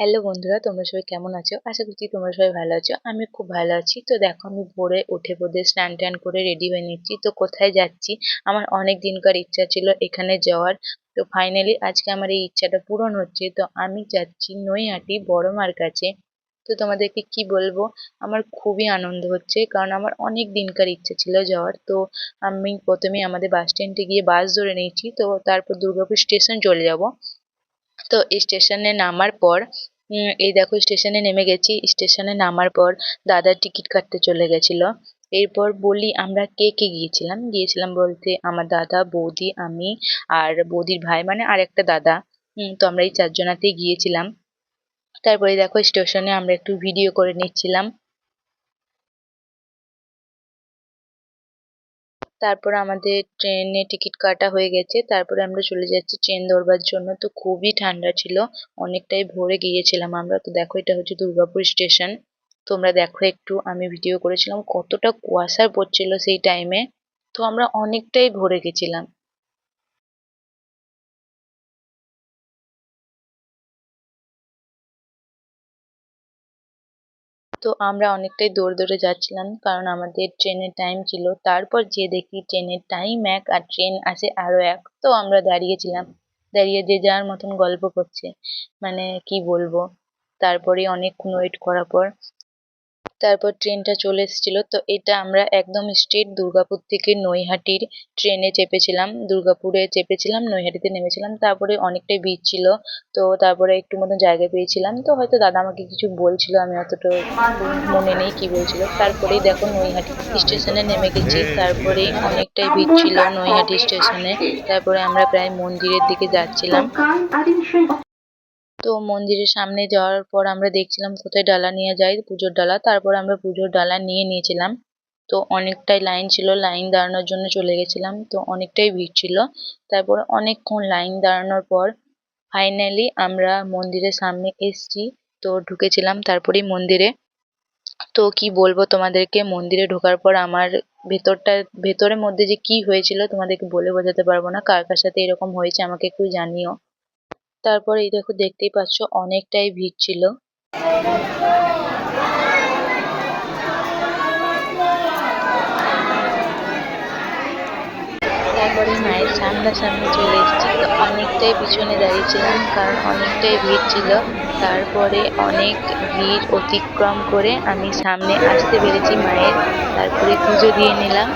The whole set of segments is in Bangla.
হ্যালো বন্ধুরা, তোমরা সবাই কেমন আছো? আশা করছি তোমরা সবাই ভালো আছো। আমি খুব ভালো আছি। তো দেখো, আমি ভোরে উঠে পড়ে স্নান টান করে রেডি হয়ে নিচ্ছি। তো কোথায় যাচ্ছি? আমার অনেক দিনকার ইচ্ছা ছিল এখানে যাওয়ার। তো ফাইনালি আজকে আমার এই ইচ্ছাটা পূরণ হচ্ছে। তো আমি যাচ্ছি নৈহাটি বড় মার কাছে। তো তোমাদেরকে কি বলবো, আমার খুবই আনন্দ হচ্ছে, কারণ আমার অনেক দিনকার ইচ্ছে ছিল যাওয়ার। তো আমি প্রথমে আমাদের বাস স্ট্যান্ডে গিয়ে বাস ধরে নিয়েছি। তো তারপর দুর্গাপুর স্টেশন চলে যাব। তো স্টেশনে নামার পর এই দেখো স্টেশনে নেমে গেছি। স্টেশনে নামার পর দাদা টিকিট কাটতে চলে গেছিল। এরপর বলি আমরা কে কে গিয়েছিলাম। গিয়েছিলাম বলতে আমার দাদা, বৌদি, আমি আর বৌদির ভাই, মানে আর একটা দাদা। তো আমরা এই চারজনাতেই গিয়েছিলাম। তারপরে দেখো স্টেশনে আমরা একটু ভিডিও করে নিচ্ছিলাম। তারপর আমাদের ট্রেনে টিকিট কাটা হয়ে গেছে। তারপরে আমরা চলে যাচ্ছি ট্রেন ধরবার জন্য। তো খুবই ঠান্ডা ছিল, অনেকটাই ভোরে গিয়েছিলাম আমরা। তো দেখো এটা হচ্ছে দুর্গাপুর স্টেশন। তোমরা দেখো একটু, আমি ভিডিও করেছিলাম কতটা কুয়াশা পড়ছিল সেই টাইমে। তো আমরা অনেকটাই ভোরে গেছিলাম। তো আমরা অনেকটাই দৌড়ে দৌড়ে যাচ্ছিলাম, কারণ আমাদের ট্রেনের টাইম ছিল। তারপর যে দেখি ট্রেনের টাইম এক আর ট্রেন আসে আরো এক। তো আমরা দাঁড়িয়েছিলাম, দাঁড়িয়ে যে যার মতন গল্প করছে, মানে কি বলবো। তারপরে অনেকক্ষণ ওয়েট করার পর তারপর ট্রেনটা চলে এসেছিল। তো এটা আমরা একদম স্ট্রেট দুর্গাপুর থেকে নৈহাটির ট্রেনে চেপেছিলাম। দুর্গাপুরে চেপেছিলাম, নৈহাটিতে নেমেছিলাম। তারপরে অনেকটাই ভিড় ছিল। তো তারপরে একটু মতো জায়গা পেয়েছিলাম। তো হয়তো দাদা আমাকে কিছু বলছিল, আমি অতটা মনে নেই কি বলছিল। তারপরেই দেখো নৈহাটি স্টেশনে নেমে গেছি। তারপরে অনেকটাই ভিড় ছিল নৈহাটি স্টেশনে। তারপরে আমরা প্রায় মন্দিরের দিকে যাচ্ছিলাম। তো মন্দিরের সামনে যাওয়ার পর আমরা দেখছিলাম কোথায় ডালা নিয়ে যায়, পুজোর ডালা। তারপর আমরা পুজোর ডালা নিয়ে নিয়েছিলাম। তো অনেকটাই লাইন ছিল, লাইন দাঁড়ানোর জন্য চলে গেছিলাম। তো অনেকটাই ভিড় ছিল। তারপর অনেকক্ষণ লাইন দাঁড়ানোর পর ফাইনালি আমরা মন্দিরের সামনে এসছি। তো ঢুকেছিলাম তারপরেই মন্দিরে। তো কি বলবো তোমাদেরকে, মন্দিরে ঢোকার পর আমার ভেতরের মধ্যে যে কি হয়েছিল তোমাদেরকে বলে বোঝাতে পারবো না। কার কার সাথে এরকম হয়েছে আমাকে একটু জানিও। তারপর এই দেখো, দেখতেই পাচ্ছ অনেকটাই ভিড় ছিল। তারপরে মায়ের সামনাসামনি চলে এসেছি। তো অনেকটাই পিছনে দাঁড়িয়েছিলাম, কারণ অনেকটাই ভিড় ছিল। তারপরে অনেক ভিড় অতিক্রম করে আমি সামনে আসতে পেরেছি মায়ের। তারপরে পুজো দিয়ে নিলাম।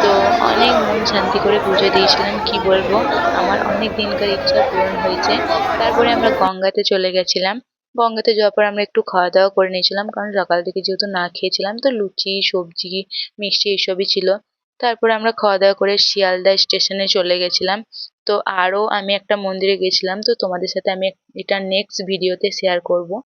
তো অনেক মন শান্তি করে পুজো দিয়েছিলাম, কি বলবো, আমার অনেক দিনকার ইচ্ছা পূরণ হয়েছে। তারপরে আমরা গঙ্গাতে চলে গেছিলাম। গঙ্গাতে যাওয়ার পর আমরা একটু খাওয়া দাওয়া করে নিয়েছিলাম, কারণ সকাল থেকে যেহেতু না খেয়েছিলাম। তো লুচি, সবজি, মিষ্টি এসবই ছিল। তারপরে আমরা খাওয়া দাওয়া করে শিয়ালদা স্টেশনে চলে গেছিলাম। তো আরো আমি একটা মন্দিরে গেছিলাম। তো তোমাদের সাথে আমি এটা নেক্সট ভিডিওতে শেয়ার করব।